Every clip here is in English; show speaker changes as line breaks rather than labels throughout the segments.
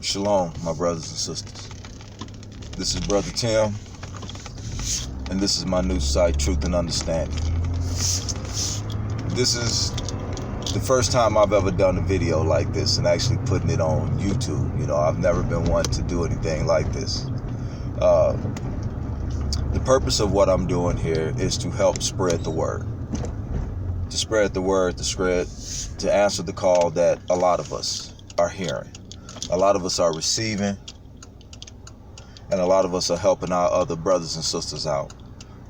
Shalom, my brothers and sisters. This is Brother Tim, and this is my new site, Truth and Understanding. This is the first time I've ever done a video like this and actually putting it on YouTube. You know, I've never been one to do anything like this. The purpose of what I'm doing here is to help spread the word. To spread the word, to answer the call that a lot of us are hearing. A lot of us are receiving, and a lot of us are helping our other brothers and sisters out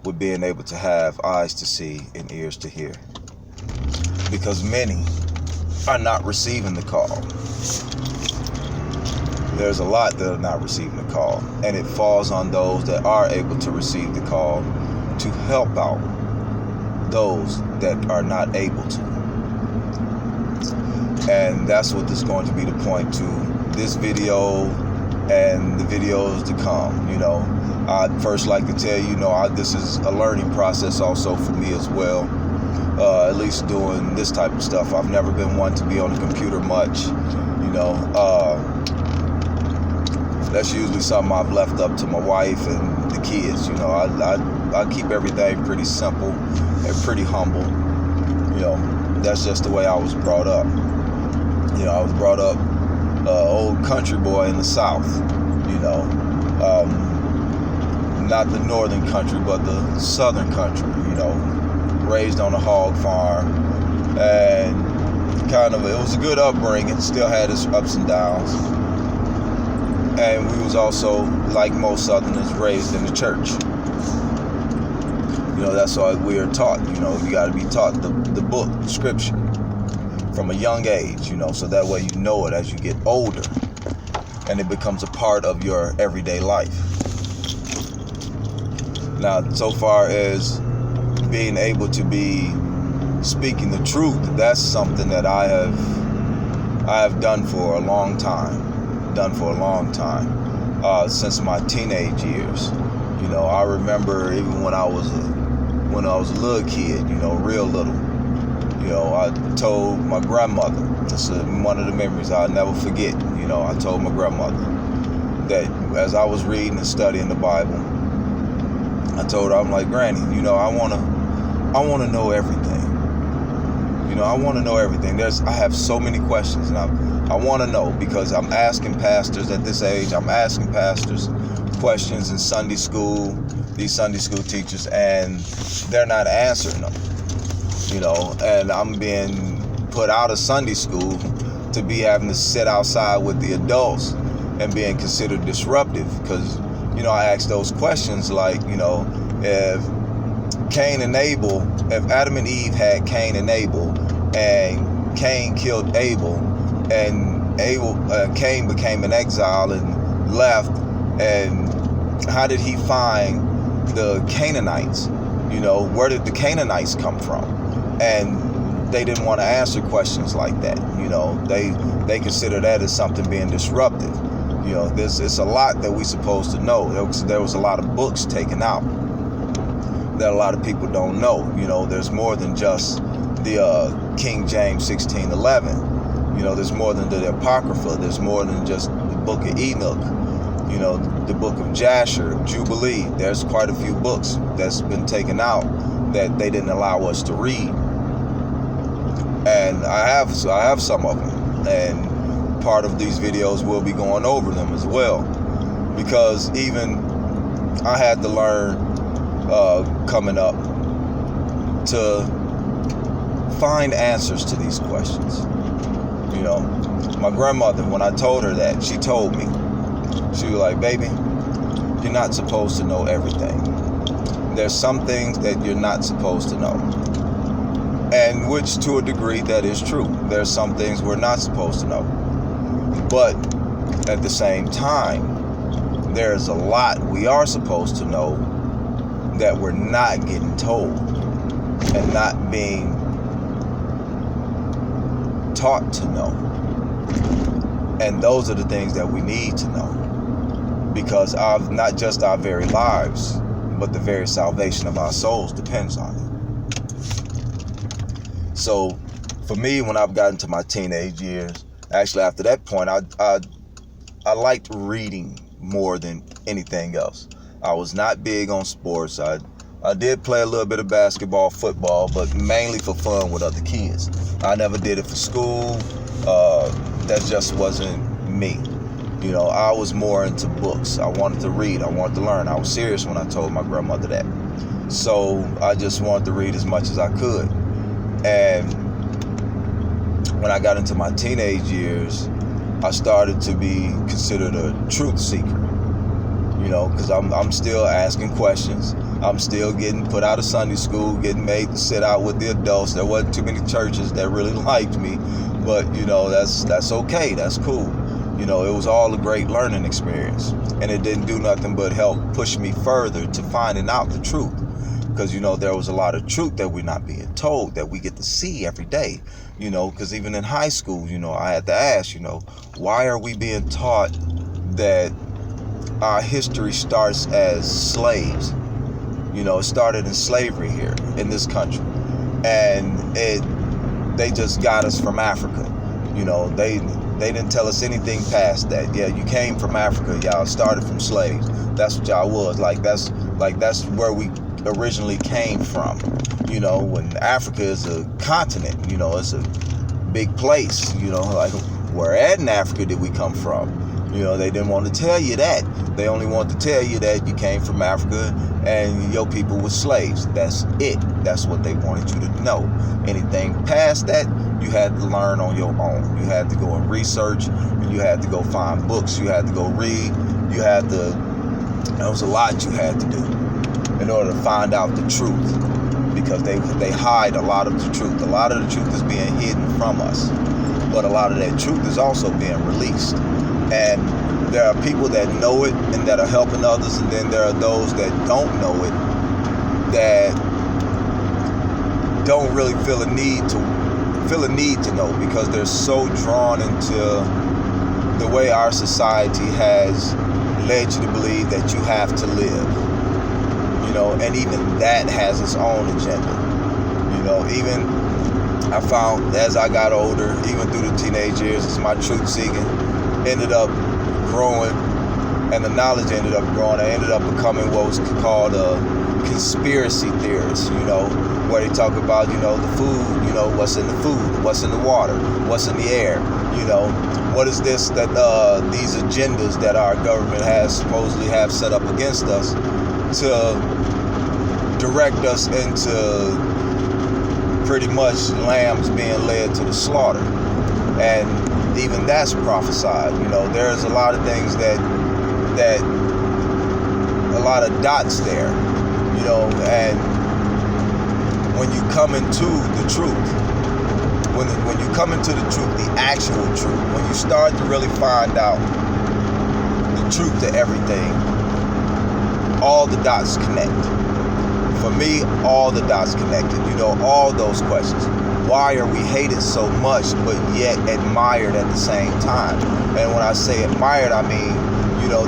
with being able to have eyes to see and ears to hear. Because many are not receiving the call. There's a lot that are not receiving the call, and it falls on those that are able to receive the call to help out those that are not able to. And that's what is going to be the point to this video and the videos to come. You know, I'd first like to tell you, this is a learning process also for me as well. At least doing this type of stuff. I've never been one to be on the computer much. That's usually something I've left up to my wife and the kids. I keep everything pretty simple and pretty humble. That's just the way I was brought up. I was brought up old country boy in the South. Not the northern country, but the southern country. Raised on a hog farm, and it was a good upbringing. Still had its ups and downs. And we was also, like most Southerners, raised in the church. That's all we are taught. You got to be taught the book, scripture, from a young age, so that way you know it as you get older, and it becomes a part of your everyday life. Now, so far as being able to be speaking the truth, that's something that I have done for a long time. Since my teenage years. I remember even when I was a little kid, real little. I told my grandmother, this is one of the memories I'll never forget. I told my grandmother that as I was reading and studying the Bible, I told her, I'm like, Granny, I want to know everything. I want to know everything. I have so many questions, and I want to know, because I'm asking pastors at this age. I'm asking pastors questions in Sunday school, these Sunday school teachers, and they're not answering them. And I'm being put out of Sunday school to be having to sit outside with the adults and being considered disruptive, because, I ask those questions like, if Adam and Eve had Cain and Abel, and Cain killed Abel, and Cain became an exile and left, and how did he find the Canaanites? Where did the Canaanites come from? And they didn't want to answer questions like that. They consider that as something being disruptive. It's a lot that we're supposed to know. There was a lot of books taken out that a lot of people don't know. There's more than just the King James 16:11. There's more than the Apocrypha. There's more than just the book of Enoch. The book of Jasher, Jubilee. There's quite a few books that's been taken out that they didn't allow us to read. And I have some of them. And part of these videos will be going over them as well. Because even I had to learn coming up to find answers to these questions. My grandmother, when I told her that, she told me, she was like, baby, you're not supposed to know everything. There's some things that you're not supposed to know. And which, to a degree, that is true. There's some things we're not supposed to know. But at the same time, there's a lot we are supposed to know that we're not getting told and not being taught to know. And those are the things that we need to know, because not just our very lives, but the very salvation of our souls depends on it. So for me, when I've gotten to my teenage years, actually after that point, I I liked reading more than anything else. I was not big on sports. I did play a little bit of basketball, football, but mainly for fun with other kids. I never did it for school. That just wasn't me. You know, I was more into books. I wanted to read. I wanted to learn. I was serious when I told my grandmother that. So I just wanted to read as much as I could. And when I got into my teenage years, I started to be considered a truth seeker. You know, because I'm still asking questions. I'm still getting put out of Sunday school, getting made to sit out with the adults. There wasn't too many churches that really liked me, but you know, that's okay. That's cool. You know, it was all a great learning experience, and it didn't do nothing but help push me further to finding out the truth. Because, you know, there was a lot of truth that we're not being told, that we get to see every day. You know, because even in high school, you know, I had to ask, you know, why are we being taught that our history starts as slaves? You know, it started in slavery here in this country, and they just got us from Africa. You know, they didn't tell us anything past that. Yeah, you came from Africa, y'all started from slaves. That's what y'all was. That's where we originally came from. You know, when Africa is a continent, you know, it's a big place. You know, like, where in Africa did we come from? You know, they didn't want to tell you that. They only wanted to tell you that you came from Africa and your people were slaves. That's it. That's what they wanted you to know. Anything past that, you had to learn on your own. You had to go and research, and you had to go find books. You had to go read. There was a lot you had to do in order to find out the truth, because they hide a lot of the truth. A lot of the truth is being hidden from us, but a lot of that truth is also being released. And there are people that know it and that are helping others, and then there are those that don't know it, that don't really feel a need to know, because they're so drawn into the way our society has led you to believe that you have to live. You know, and even that has its own agenda. You know, even I found as I got older, even through the teenage years, as my truth seeking ended up growing, and the knowledge ended up growing, I ended up becoming what was called a conspiracy theorist. You know, where they talk about, you know, the food, you know, what's in the food, what's in the water, what's in the air. You know, what is this that these agendas that our government has supposedly have set up against us to direct us into pretty much lambs being led to the slaughter. And even that's prophesied. You know, there's a lot of things that a lot of dots there, you know. And when you come into the truth, when you come into the truth, the actual truth, when you start to really find out the truth to everything, all the dots connect. For me, all the dots connected. You know, all those questions. Why are we hated so much, but yet admired at the same time? And when I say admired, I mean, you know,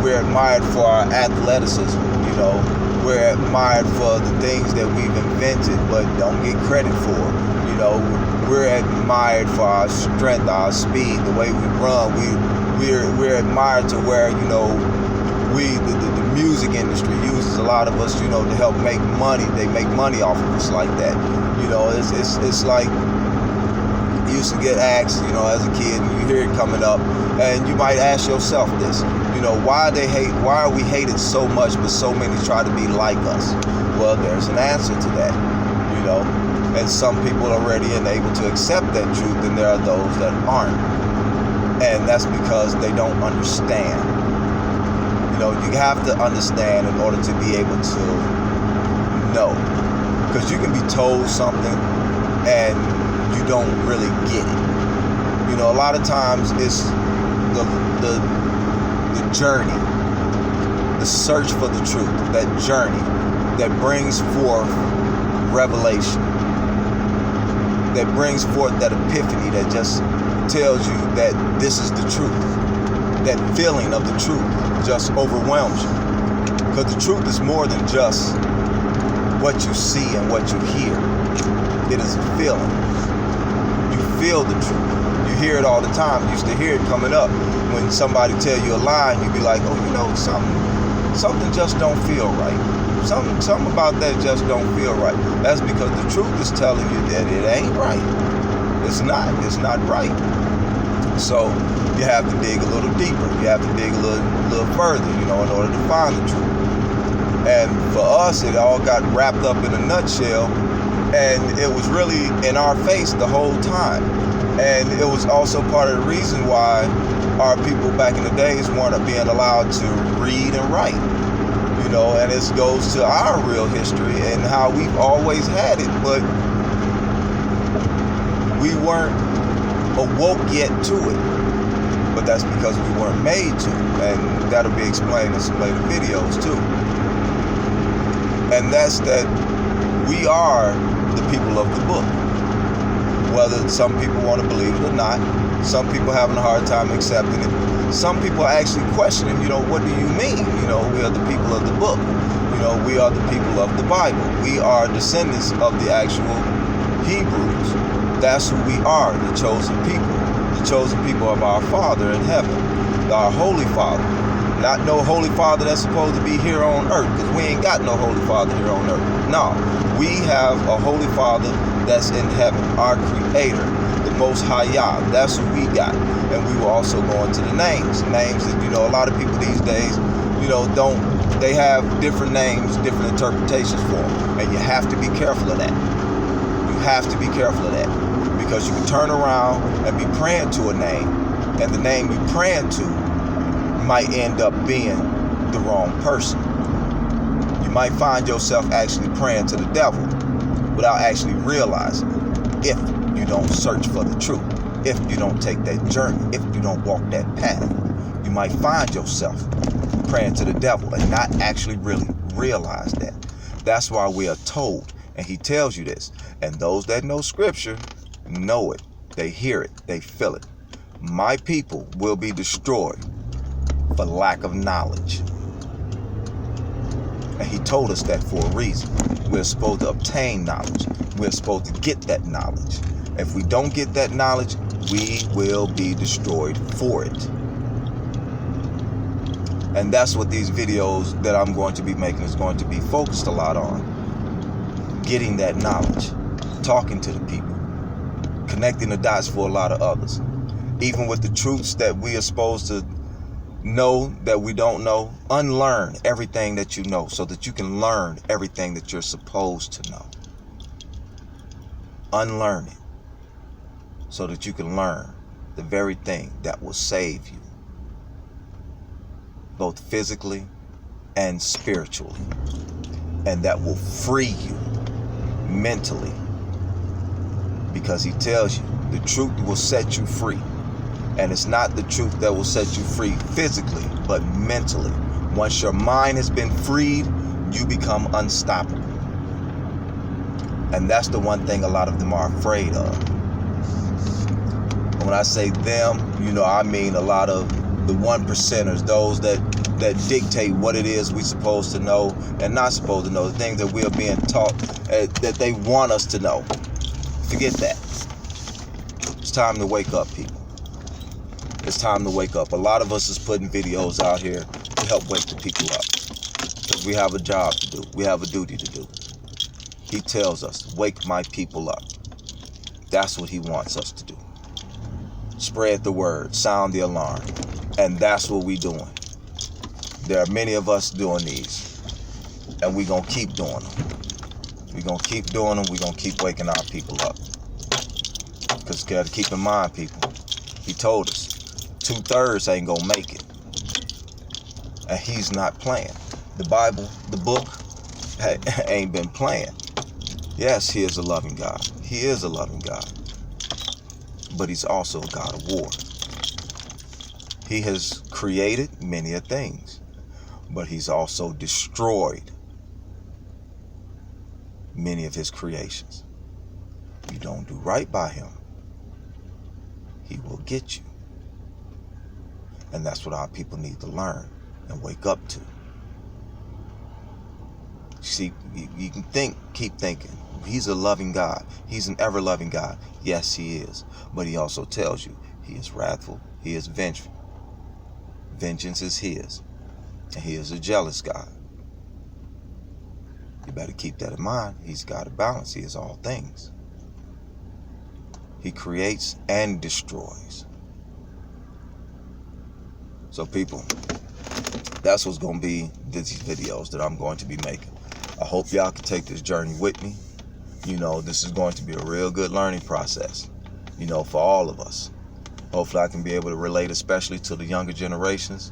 we're admired for our athleticism. You know, we're admired for the things that we've invented, but don't get credit for. You know, we're admired for our strength, our speed, the way we run. We're admired to where, you know, the music industry uses a lot of us, you know, to help make money. They make money off of us like that. You know, it's like, you used to get asked, you know, as a kid, and you hear it coming up, and you might ask yourself this, you know, why are we hated so much, but so many try to be like us? Well, there's an answer to that, you know, and some people are ready and able to accept that truth, and there are those that aren't, and that's because they don't understand. You know, you have to understand in order to be able to know. Because you can be told something and you don't really get it. You know, a lot of times it's the journey, the search for the truth, that journey that brings forth revelation, that brings forth that epiphany that just tells you that this is the truth. That feeling of the truth just overwhelms you. Because the truth is more than just what you see and what you hear. It is a feeling. You feel the truth. You hear it all the time. You used to hear it coming up. When somebody tell you a lie, and you be like, oh, you know, something just don't feel right. Something about that just don't feel right. That's because the truth is telling you that it ain't right. It's not right. So you have to dig a little deeper. You have to dig a little further, you know, in order to find the truth. And for us, it all got wrapped up in a nutshell, and it was really in our face the whole time. And it was also part of the reason why our people back in the days weren't being allowed to read and write. You know, and this goes to our real history and how we've always had it, but we weren't awoke yet to it. But that's because we weren't made to, and that'll be explained in some later videos too. And that's that we are the people of the book. Whether some people want to believe it or not, some people having a hard time accepting it. Some people are actually questioning, you know, what do you mean? You know, we are the people of the book. You know, we are the people of the Bible. We are descendants of the actual Hebrews. That's who we are, the chosen people. The chosen people of our Father in heaven, our Holy Father. Not no Holy Father that's supposed to be here on earth, because we ain't got no Holy Father here on earth. No, we have a Holy Father that's in heaven, our Creator, the Most High Yah. That's who we got. And we will also go into the names that, you know, a lot of people these days, you know, they have different names, different interpretations for them. And you have to be careful of that. You have to be careful of that, because you can turn around and be praying to a name, and the name you're praying to might end up being the wrong person. You might find yourself actually praying to the devil without actually realizing it, if you don't search for the truth, if you don't take that journey, if you don't walk that path. You might find yourself praying to the devil and not actually really realize that. That's why we are told, and he tells you this, and those that know scripture know it, they hear it, they feel it. My people will be destroyed for lack of knowledge. And he told us that for a reason. We're supposed to obtain knowledge. We're supposed to get that knowledge. If we don't get that knowledge, we will be destroyed for it. And that's what these videos that I'm going to be making is going to be focused a lot on. Getting that knowledge. Talking to the people. Connecting the dots for a lot of others. Even with the truths that we are supposed to know that we don't know, unlearn everything that you know so that you can learn everything that you're supposed to know. Unlearn it so that you can learn the very thing that will save you, both physically and spiritually, and that will free you mentally, because he tells you the truth will set you free. And it's not the truth that will set you free physically, but mentally. Once your mind has been freed, you become unstoppable. And that's the one thing a lot of them are afraid of. And when I say them, you know, I mean a lot of the 1%ers, those that dictate what it is we're supposed to know and not supposed to know, the things that we are being taught that they want us to know. Forget that. It's time to wake up, people. It's time to wake up. A lot of us is putting videos out here to help wake the people up, because we have a job to do. We have a duty to do. He tells us, wake my people up. That's what he wants us to do. Spread the word, sound the alarm. And that's what we're doing. There are many of us doing these, and we're going to keep doing them. We're going to keep doing them. We're going to keep waking our people up. Because you got to keep in mind, people, he told us, 2/3 ain't gonna make it. And he's not playing. The Bible, the book, ain't been playing. Yes, he is a loving God. He is a loving God. But he's also a God of war. He has created many things, but he's also destroyed many of his creations. You don't do right by him, he will get you. And that's what our people need to learn and wake up to. See, you can keep thinking, He's a loving God. He's an ever-loving God. Yes, he is. But he also tells you he is wrathful. He is vengeful. Vengeance is his. And he is a jealous God. You better keep that in mind. He's got a balance. He is all things. He creates and destroys. So people, that's what's going to be these videos that I'm going to be making. I hope y'all can take this journey with me. You know, this is going to be a real good learning process, you know, for all of us. Hopefully I can be able to relate, especially to the younger generations,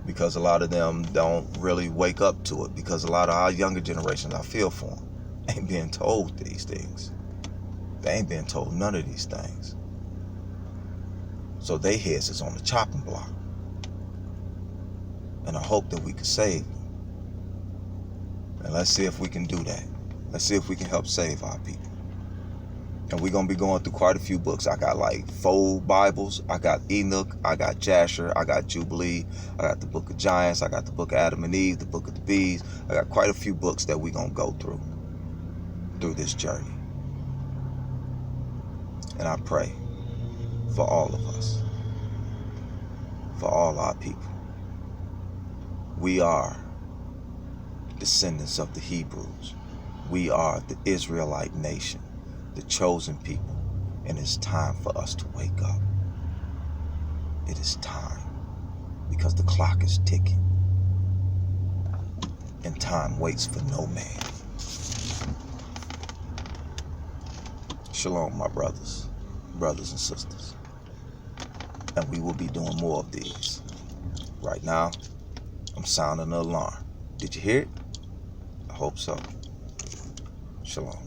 because a lot of them don't really wake up to it, because a lot of our younger generations, I feel for them, ain't being told these things. They ain't being told none of these things. So their heads is on the chopping block. And I hope that we can save them. And let's see if we can do that. Let's see if we can help save our people. And we're going to be going through quite a few books. I got like 4 Bibles. I got Enoch. I got Jasher. I got Jubilee. I got the Book of Giants. I got the Book of Adam and Eve. The Book of the Bees. I got quite a few books that we're going to go through this journey. And I pray for all of us, for all our people. We are descendants of the Hebrews. We are the Israelite nation, the chosen people. And it's time for us to wake up. It is time, because the clock is ticking. And time waits for no man. Shalom, my brothers and sisters. And we will be doing more of these. Right now, I'm sounding an alarm. Did you hear it? I hope so. Shalom.